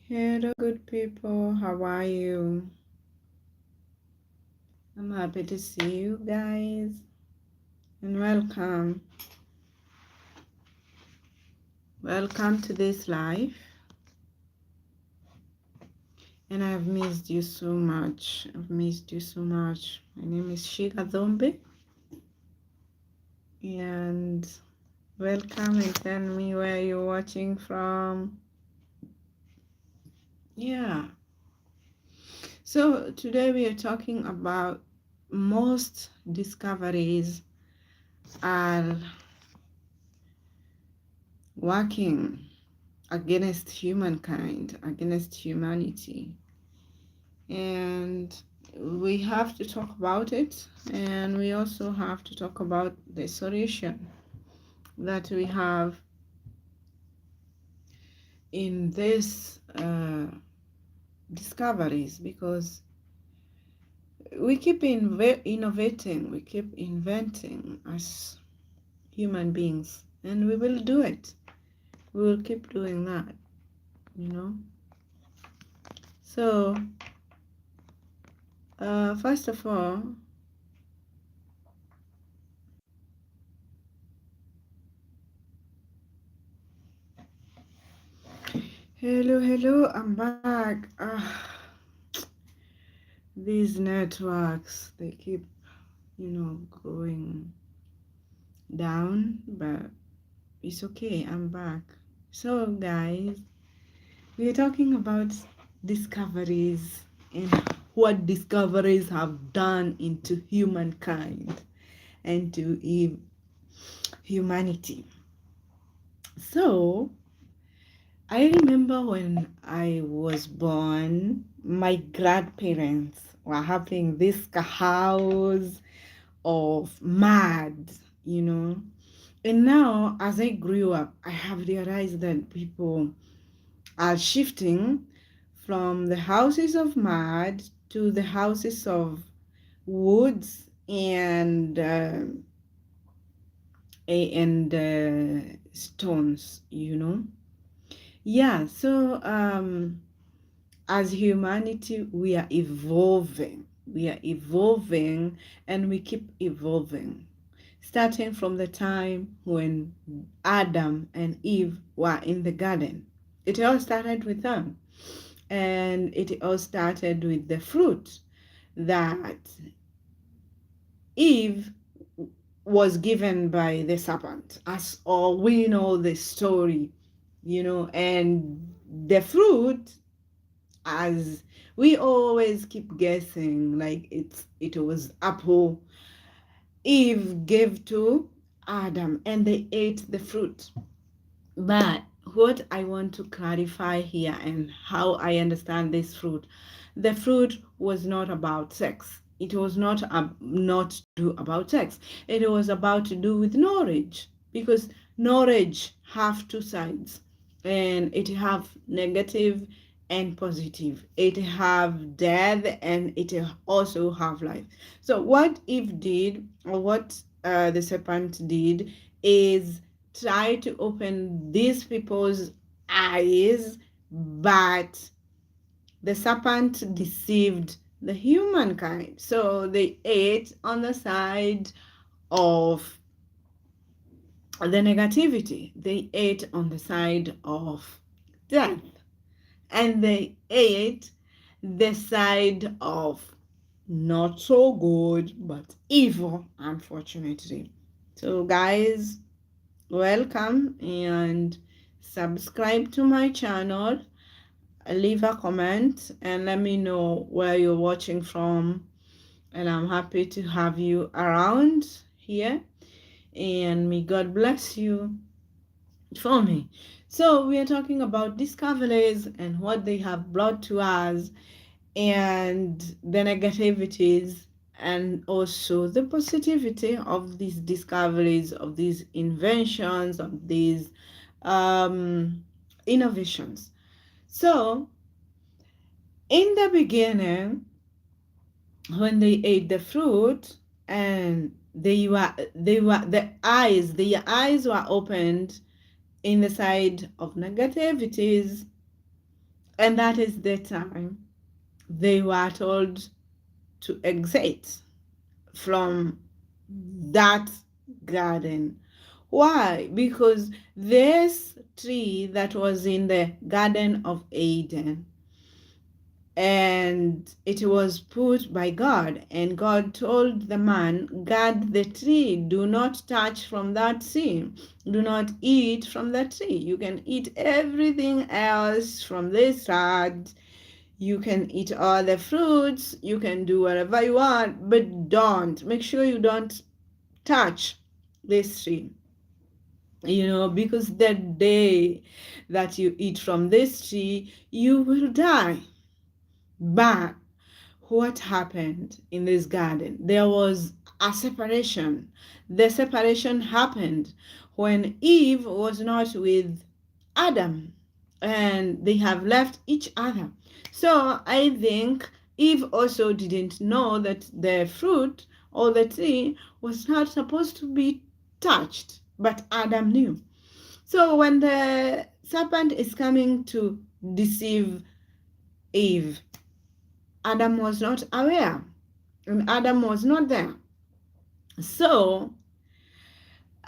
Hello, good people. How are you? I'm happy to see you guys and welcome. Welcome to this live. And I've missed you so much. I've missed you so much. My name is Shiga Zombi. And welcome and tell me where you're watching from. Yeah. So today we are talking about most discoveries are working against humankind, against humanity. And we have to talk about it, and we also have to talk about the solution that we have in this discoveries, because we keep innovating, we keep inventing as human beings, and we will do it. We will keep doing that, you know. So first of all, hello, I'm back. These networks, they keep, going down, but it's okay, I'm back. So, guys, we're talking about discoveries and what discoveries have done into humankind and to humanity. So, I remember when I was born, my grandparents were having this house of mud, you know. And now, as I grew up, I have realized that people are shifting from the houses of mud to the houses of woods and stones, you know. Yeah, so as humanity, we are evolving. We are evolving and we keep evolving. Starting from the time when Adam and Eve were in the garden. It all started with them. And it all started with the fruit that Eve was given by the serpent, as all we know the story, and the fruit, as we always keep guessing, like it was apple. Eve gave to Adam and they ate the fruit. But what I want to clarify here and how I understand this fruit, the fruit was not about sex. It was not to do about sex. It was about to do with knowledge, because knowledge have two sides, and it have negative and positive. It have death and it also have life. So what Eve did, or what the serpent did, is try to open these people's eyes, but the serpent deceived the humankind. So they ate on the side of the negativity. They ate on the side of death. And they ate the side of not so good, but evil, unfortunately. So, guys, welcome and subscribe to my channel. Leave a comment and let me know where you're watching from, and I'm happy to have you around here, and may God bless you for me. So we are talking about discoveries and what they have brought to us, and the negativities and also the positivity of these discoveries, of these inventions, of these innovations. So in the beginning, when they ate the fruit, and their eyes were opened in the side of negativities, And that is the time they were told to exit from that garden. Why? Because this tree that was in the Garden of Eden, and it was put by God, and God told the man, guard the tree, do not touch from that tree, do not eat from that tree. You can eat everything else from this side, you can eat all the fruits, you can do whatever you want, but don't, make sure you don't touch this tree, because the day that you eat from this tree, you will die. But what happened in this garden? There was a separation. The separation happened when Eve was not with Adam, and they have left each other. So I think Eve also didn't know that the fruit or the tree was not supposed to be touched, but Adam knew. So when the serpent is coming to deceive Eve, Adam was not aware, and Adam was not there. So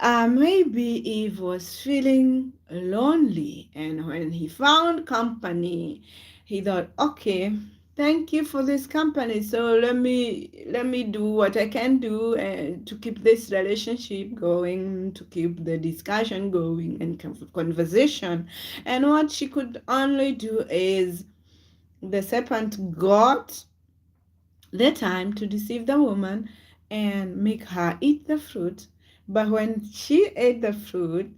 maybe Eve was feeling lonely, and when he found company, he thought, okay, thank you for this company. So let me do what I can do to keep this relationship going, to keep the discussion going and conversation. And what she could only do is the serpent got the time to deceive the woman and make her eat the fruit. But when she ate the fruit,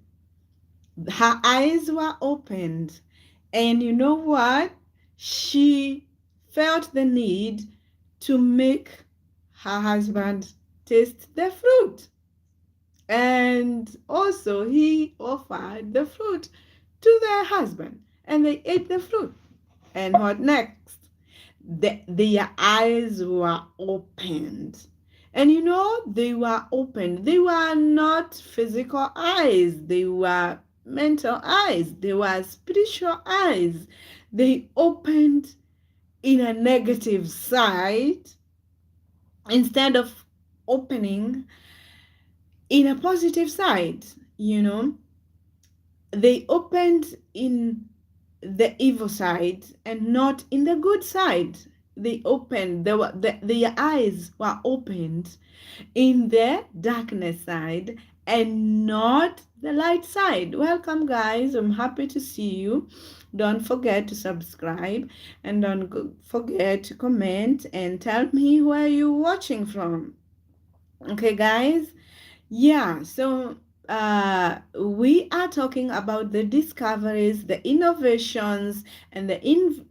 her eyes were opened. And you know what? She felt the need to make her husband taste the fruit. And also, he offered the fruit to their husband, and they ate the fruit. And what next? Their eyes were opened. And they were opened. They were not physical eyes, they were mental eyes, they were spiritual eyes. They opened in a negative side instead of opening in a positive side. They opened in the evil side and not in the good side. They opened, their eyes were opened in the darkness side and not the light side. Welcome, guys. I'm happy to see you. Don't forget to subscribe, and don't forget to comment and tell me where you're watching from. Okay, guys? Yeah, so we are talking about the discoveries, the innovations, and the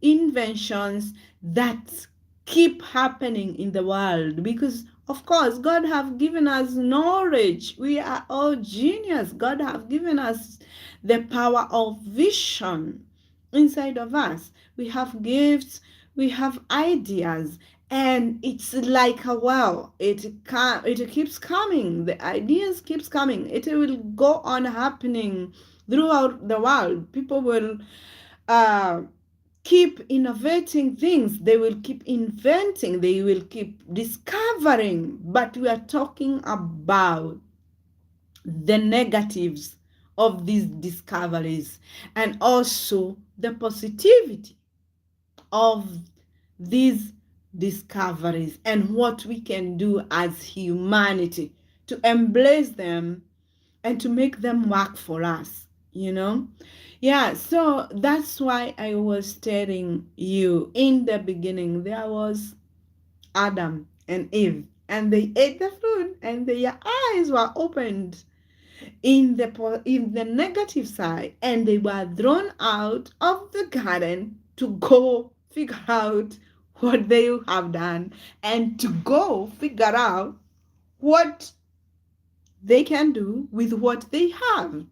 inventions that keep happening in the world, because of course God have given us knowledge. We are all genius. God have given us the power of vision inside of us. We have gifts, we have ideas, and it's like a well, it keeps coming, the ideas keeps coming, it will go on happening throughout the world. People will uh keep innovating things, they will keep inventing, they will keep discovering, but we are talking about the negatives of these discoveries and also the positivity of these discoveries and what we can do as humanity to embrace them and to make them work for us. Yeah, so that's why I was telling you in the beginning, there was Adam and Eve, and they ate the fruit and their eyes were opened in the negative side, and they were thrown out of the garden to go figure out what they have done and to go figure out what they can do with what they have,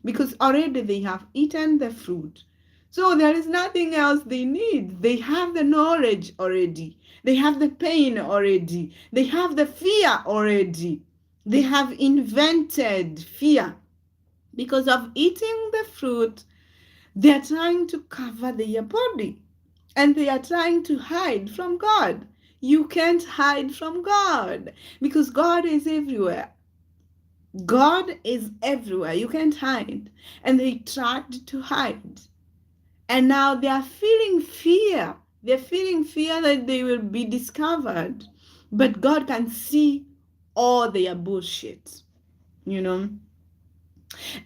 because already they have eaten the fruit. So there is nothing else they need. They have the knowledge already. They have the pain already. They have the fear already. They have invented fear. Because of eating the fruit, They are trying to cover their body, and they are trying to hide from God. You can't hide from God because God is everywhere. God is everywhere. You can't hide. And they tried to hide. And now they are feeling fear. They're feeling fear that they will be discovered. But God can see all their bullshit, you know.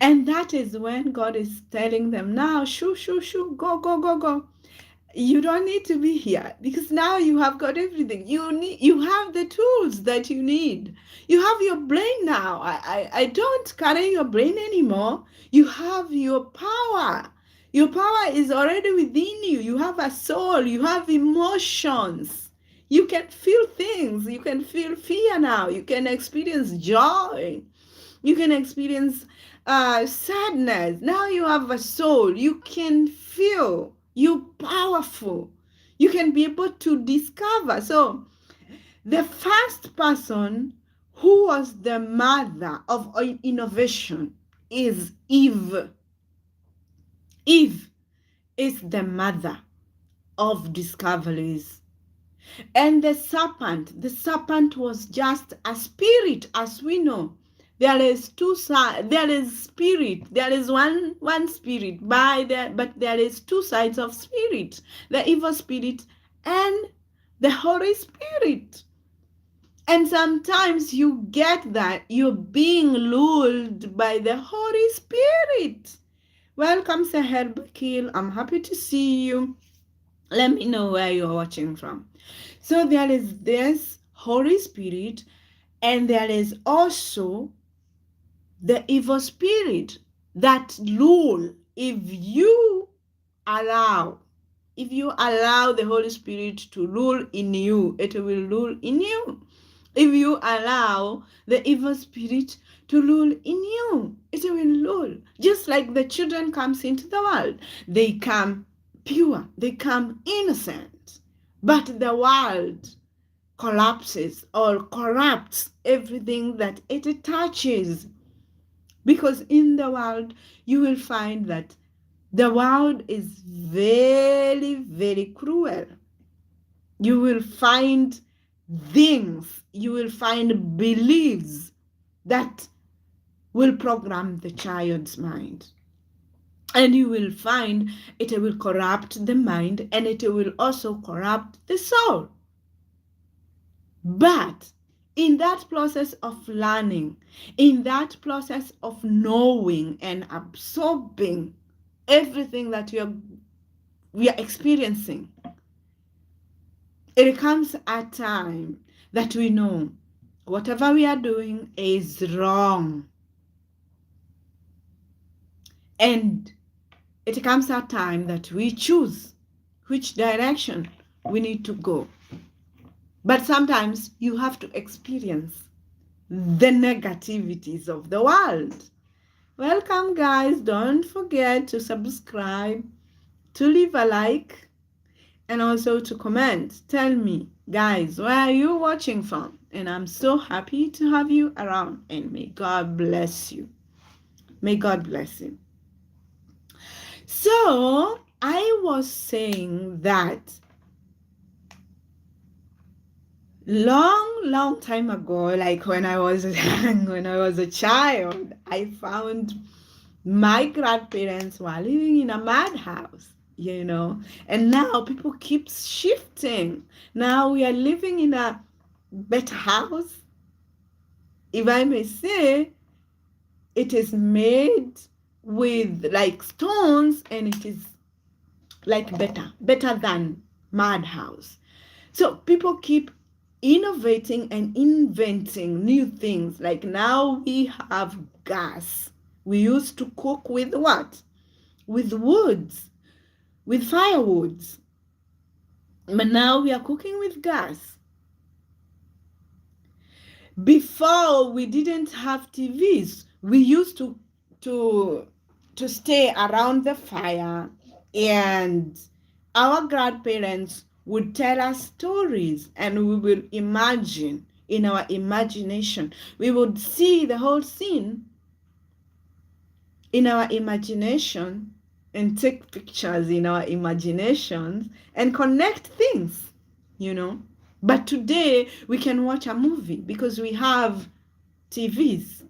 And that is when God is telling them, now, shoo, shoo, shoo, go, go, go, go. You don't need to be here because now you have got everything. You have the tools that you need. You have your brain now. I don't carry your brain anymore. You have your power. Your power is already within you. You have a soul. You have emotions. You can feel things. You can feel fear now. You can experience joy. You can experience sadness. Now you have a soul. You can feel. You're powerful. You can be able to discover. So the first person who was the mother of innovation is Eve. Eve is the mother of discoveries. And the serpent was just a spirit, as we know. There is two sides. There is spirit. There is one spirit, but there is two sides of spirit: the evil spirit and the Holy Spirit. And sometimes you get that you're being lulled by the Holy Spirit. Welcome, Sahel Bakil. I'm happy to see you. Let me know where you're watching from. So there is this Holy Spirit, and there is also the evil spirit that lure. Allow if you allow the Holy Spirit to rule in you, it will rule in you. If you allow the evil spirit to rule in you, it will rule. Just like the children comes into the world, they come pure, they come innocent, but the world collapses or corrupts everything that it touches. Because in the world, you will find that the world is very, very cruel. You will find things, you will find beliefs that will program the child's mind. And you will find it will corrupt the mind, and it will also corrupt the soul. But in that process of learning, in that process of knowing and absorbing everything that we are experiencing, it comes a time that we know whatever we are doing is wrong. And it comes a time that we choose which direction we need to go. But sometimes you have to experience the negativities of the world. Welcome, guys. Don't forget to subscribe, to leave a like, and also to comment. Tell me, guys, where are you watching from? And I'm so happy to have you around. And may God bless you. May God bless you. So I was saying that long time ago, like when I was a child, I found my grandparents were living in a madhouse, and now people keep shifting. Now we are living in a better house, if I may say. It is made with like stones, and it is like better than madhouse. So people keep innovating and inventing new things. Like now we have gas. We used to cook with what? With woods, with firewoods. But now we are cooking with gas. Before, we didn't have TVs. We used to stay around the fire, and our grandparents would tell us stories, and we will imagine in our imagination. We would see the whole scene in our imagination, and take pictures in our imaginations and connect things, you know. But today we can watch a movie because we have TVs.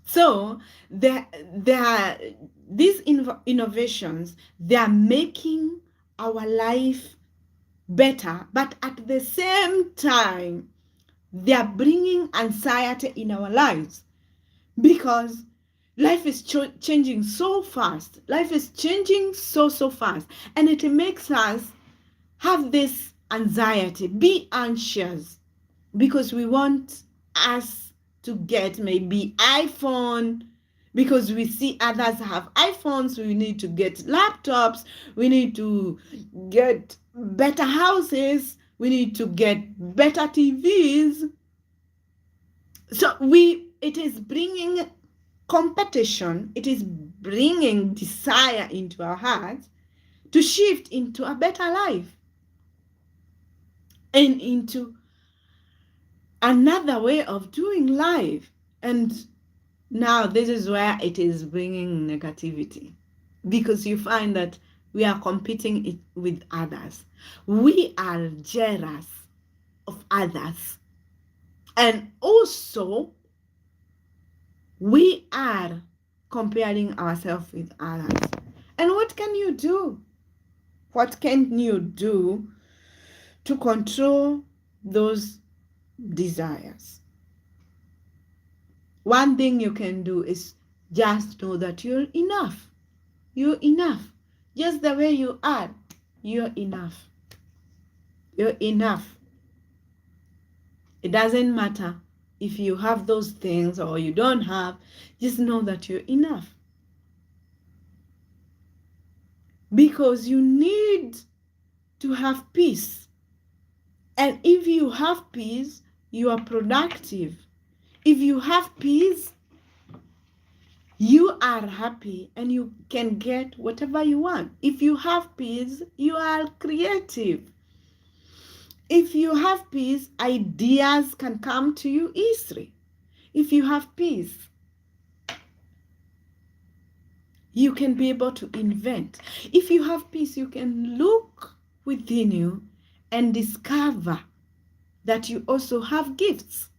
So these innovations, they are making our life better, but at the same time, they are bringing anxiety in our lives because life is changing so fast. Life is changing so fast, and it makes us have this anxiety, be anxious, because we want us to get maybe iPhone, because we see others have iPhones. We need to get laptops, we need to get better houses, we need to get better TVs. So it is bringing competition, it is bringing desire into our hearts to shift into a better life and into another way of doing life. And now this is where it is bringing negativity, because you find that we are competing with others. We are jealous of others. And also, we are comparing ourselves with others. And what can you do? What can you do to control those desires? One thing you can do is just know that you're enough. You're enough. Just the way you are, you're enough. You're enough. It doesn't matter if you have those things or you don't have, just know that you're enough. Because you need to have peace. And if you have peace, you are productive. If you have peace, you are happy and you can get whatever you want. If you have peace, you are creative. If you have peace, ideas can come to you easily. If you have peace, you can be able to invent. If you have peace, you can look within you and discover that you also have gifts,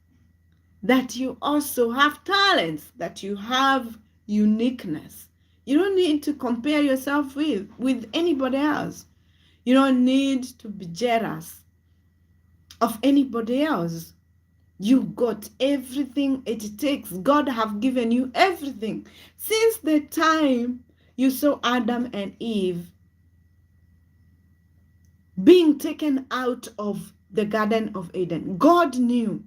that you also have talents, that you have uniqueness. You don't need to compare yourself with anybody else. You don't need to be jealous of anybody else. You got everything it takes. God have given you everything. Since the time you saw Adam and Eve being taken out of the Garden of Eden, God knew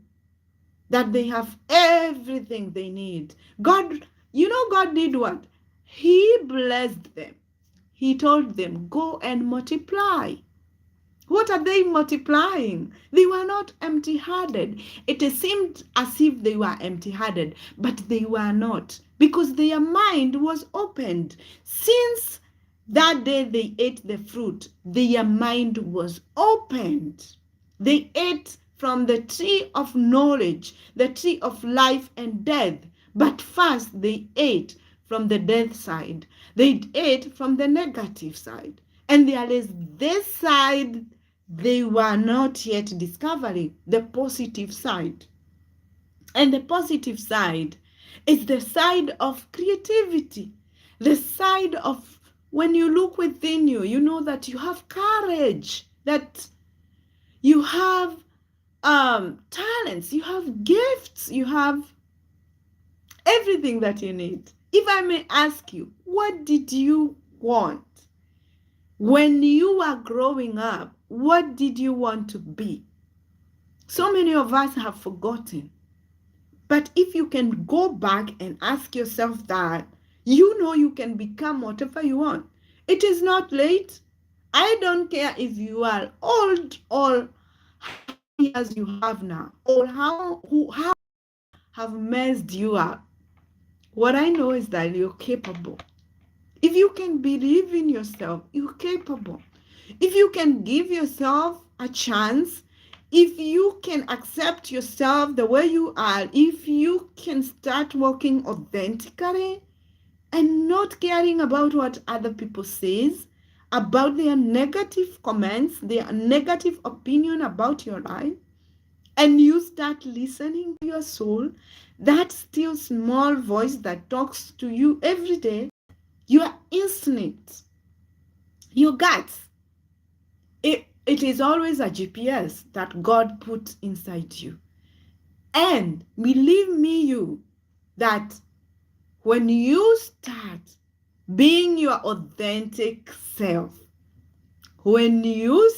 that they have everything they need. God did what? He blessed them. He told them, go and multiply. What are they multiplying? They were not empty-handed. It seemed as if they were empty-handed, but they were not, because their mind was opened. Since that day they ate the fruit, their mind was opened. They ate from the tree of knowledge, the tree of life and death. But first they ate from the death side. They ate from the negative side. And there is this side they were not yet discovering, the positive side. And the positive side is the side of creativity, the side of when you look within you, you know that you have courage, that you have talents, you have gifts, you have everything that you need. If I may ask you, what did you want when you were growing up? What did you want to be? So many of us have forgotten. But if you can go back and ask yourself that, you know you can become whatever you want. It is not late. I don't care if you are old or how many years you have now, or how have messed you up. What I know is that you're capable. If you can believe in yourself, you're capable. If you can give yourself a chance, if you can accept yourself the way you are, if you can start working authentically and not caring about what other people says, about their negative comments, their negative opinion about your life, and you start listening to your soul, that still small voice that talks to you every day, your instinct, your guts. It is always a GPS that God put inside you. And believe me, that when you start being your authentic self, when you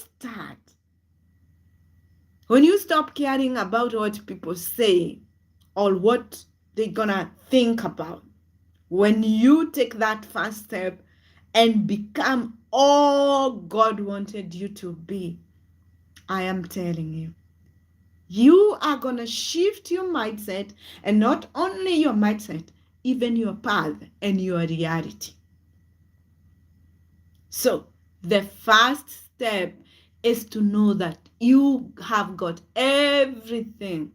stop caring about what people say or what they're gonna think about, when you take that first step and become all God wanted you to be, I am telling you, you are going to shift your mindset, and not only your mindset, even your path and your reality. So the first step is to know that you have got everything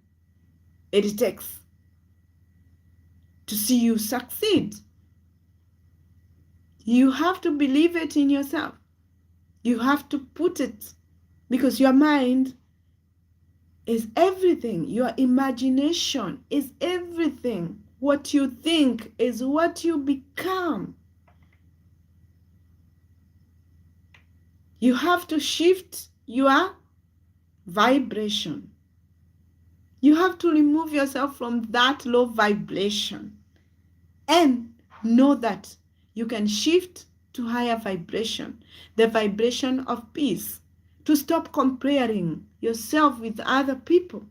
it takes to see you succeed. You have to believe it in yourself. You have to put it, because your mind is everything. Your imagination is everything. What you think is what you become. You have to shift your vibration. You have to remove yourself from that low vibration and know that you can shift to higher vibration, the vibration of peace, to stop comparing yourself with other people,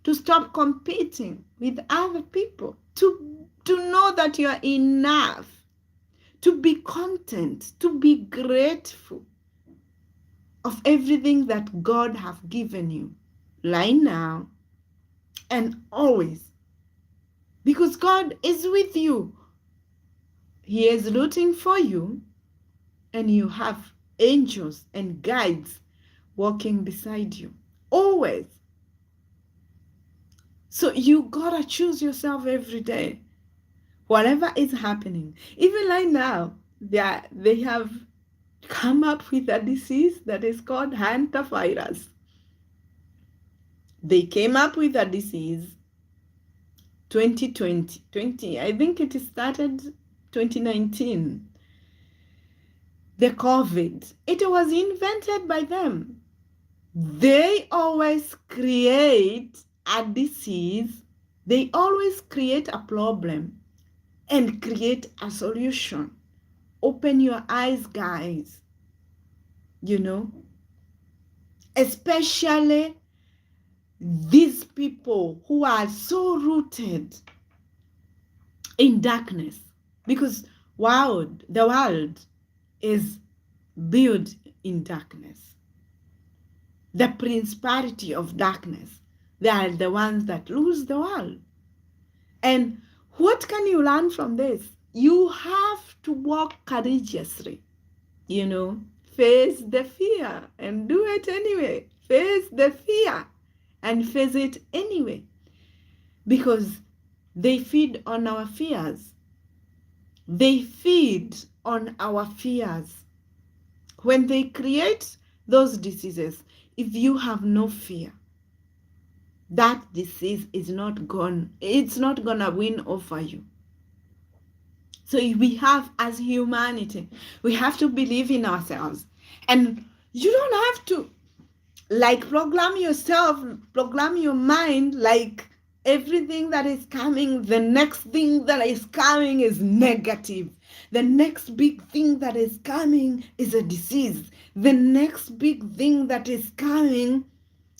to stop competing with other people, to know that you are enough, to be content, to be grateful of everything that God has given you right now and always, because God is with you. He is rooting for you, and you have angels and guides walking beside you always. So you gotta choose yourself every day, whatever is happening. Even right now, they have come up with a disease that is called hantavirus. They came up with a disease 2020, I think it started 2019. The COVID, it was invented by them. They always create a disease, they always create a problem and create a solution. Open your eyes, guys. Especially these people who are so rooted in darkness, because the world is built in darkness. The principality of darkness, they are the ones that lose the world. And what can you learn from this? You have to walk courageously, face the fear and do it anyway. Face the fear and face it anyway, because they feed on our fears. They feed on our fears. When they create those diseases, if you have no fear, that disease is not gone. It's not gonna win over you. So we have, as humanity, we have to believe in ourselves. And you don't have to program yourself, program your mind like everything that is coming, the next thing that is coming is negative. The next big thing that is coming is a disease. The next big thing that is coming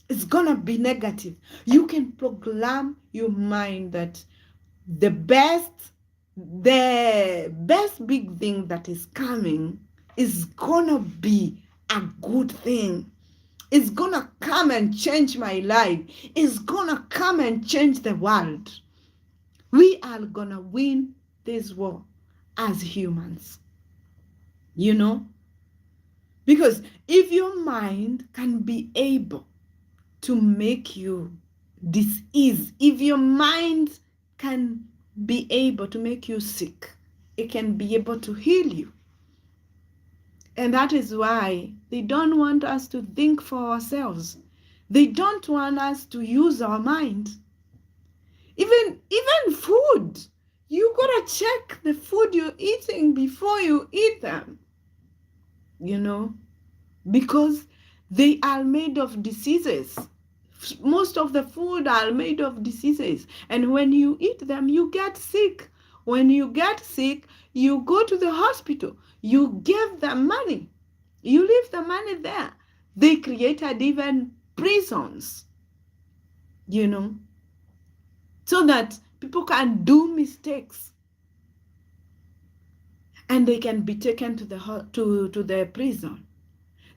is gonna be negative. You can program your mind that the best big thing that is coming is gonna be a good thing. It's gonna come and change my life. It's gonna come and change the world. We are gonna win this war as humans. Because if your mind can be able to make you disease, if your mind can be able to make you sick, it can be able to heal you. And that is why they don't want us to think for ourselves. They don't want us to use our mind. Even food, you gotta check the food you're eating before you eat them, because they are made of diseases. Most of the food are made of diseases, and when you eat them, you get sick. When you get sick, you go to the hospital, you give them money, you leave the money there. They created even prisons, so that people can do mistakes and they can be taken to the prison.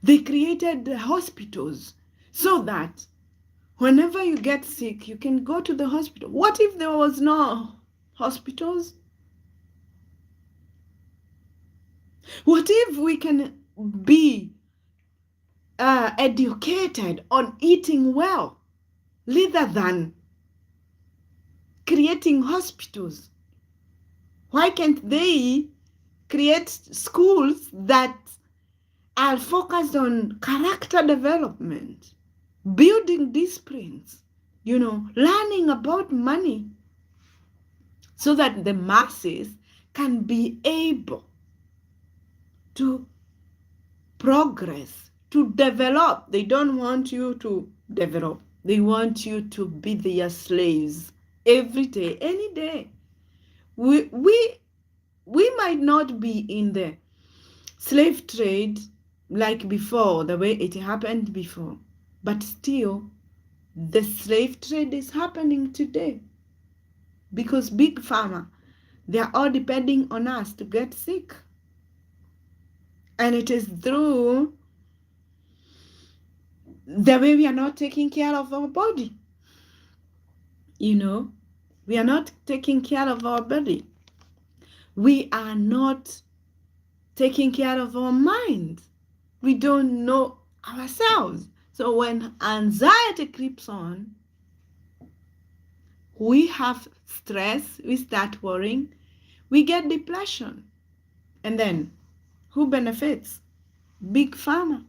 They created the hospitals so that whenever you get sick, you can go to the hospital. What if there was no hospitals? What if we can be educated on eating well rather than creating hospitals? Why can't they create schools that are focused on character development, building disciplines, learning about money, so that the masses can be able to progress, to develop? They don't want you to develop. They want you to be their slaves every day, any day. We might not be in the slave trade like before, the way it happened before, but still the slave trade is happening today, because big pharma, they are all depending on us to get sick. And it is through the way we are not taking care of our body. We are not taking care of our body. We are not taking care of our mind. We don't know ourselves. So when anxiety creeps on, we have stress, we start worrying, we get depression. And then who benefits? Big pharma.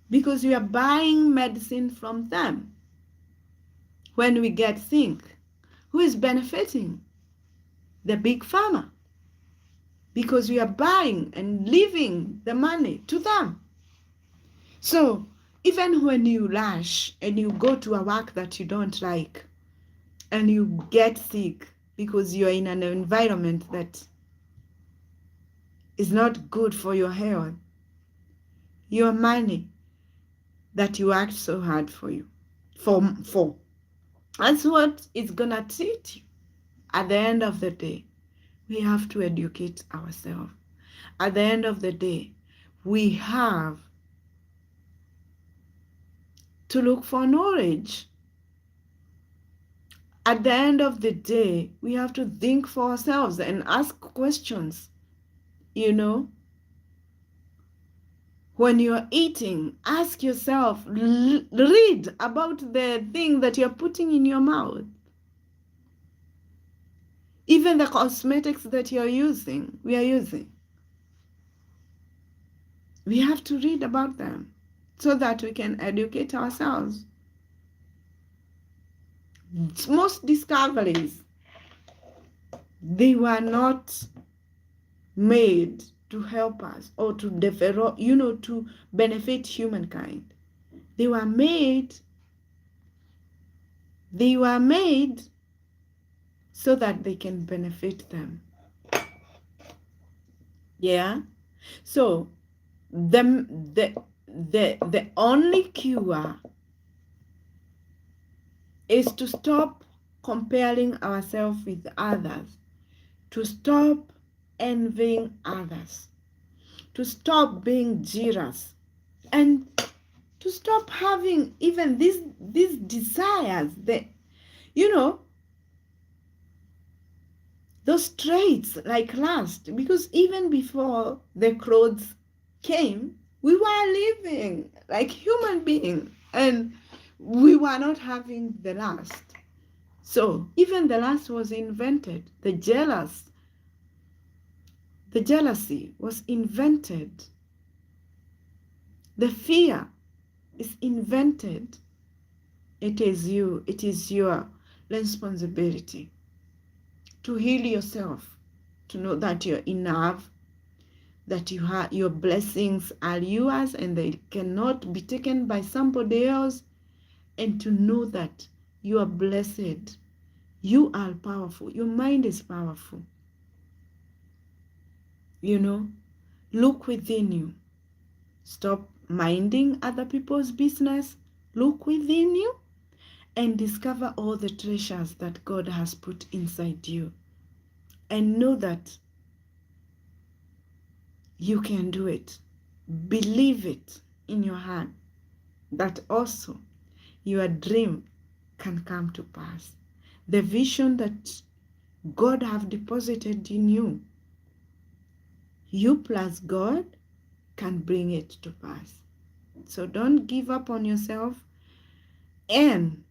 Because we are buying medicine from them. When we get sick, who is benefiting? The big pharma. Because we are buying and leaving the money to them. So even when you rush and you go to a work that you don't like and you get sick because you're in an environment that is not good for your health, your money that you worked so hard for, that's what is gonna treat you. At the end of the day, we have to educate ourselves. At the end of the day, we have to look for knowledge. At the end of the day, we have to think for ourselves and ask questions. When you're eating, ask yourself, read about the thing that you're putting in your mouth. Even the cosmetics that we are using. We have to read about them so that we can educate ourselves. Most discoveries, they were not made to help us or to develop, to benefit humankind. They were made so that they can benefit them. Yeah. So the only cure is to stop comparing ourselves with others, to stop envying others, to stop being jealous, and to stop having even these desires, those traits like lust. Because even before the clothes came, we were living like human beings and we were not having the lust. So even the lust was invented, the jealous The jealousy was invented. The fear is invented. It is you. It is your responsibility to heal yourself, to know that you're enough, that your blessings are yours and they cannot be taken by somebody else, and to know that you are blessed. You are powerful. Your mind is powerful. Look within you. Stop minding other people's business. Look within you and discover all the treasures that God has put inside you. And know that you can do it. Believe it in your heart that also your dream can come to pass. The vision that God have deposited in you, you plus God can bring it to pass. So don't give up on yourself and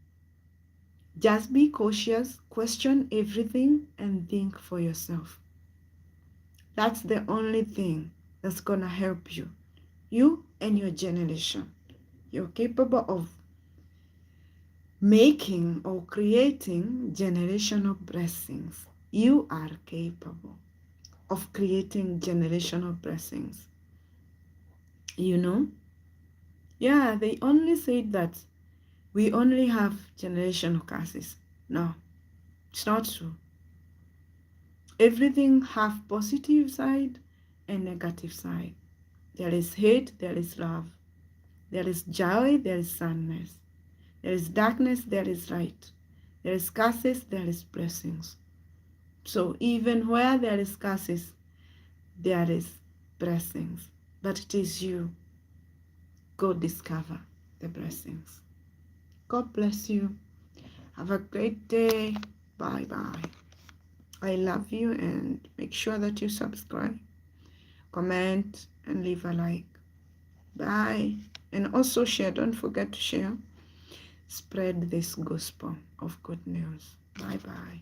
just be cautious, question everything, and think for yourself. That's the only thing that's going to help you. You and your generation. You're capable of making or creating generational blessings. You are capable of creating generational blessings. Yeah, they only said that we only have generational curses. No, it's not true. Everything have positive side and negative side. There is hate, there is love. There is joy, there is sadness. There is darkness, there is light. There is curses, there is blessings. So even where there is curses, there is blessings. But it is you. Go discover the blessings. God bless you. Have a great day. Bye-bye. I love you, and make sure that you subscribe, comment, and leave a like. Bye. And also share. Don't forget to share. Spread this gospel of good news. Bye-bye.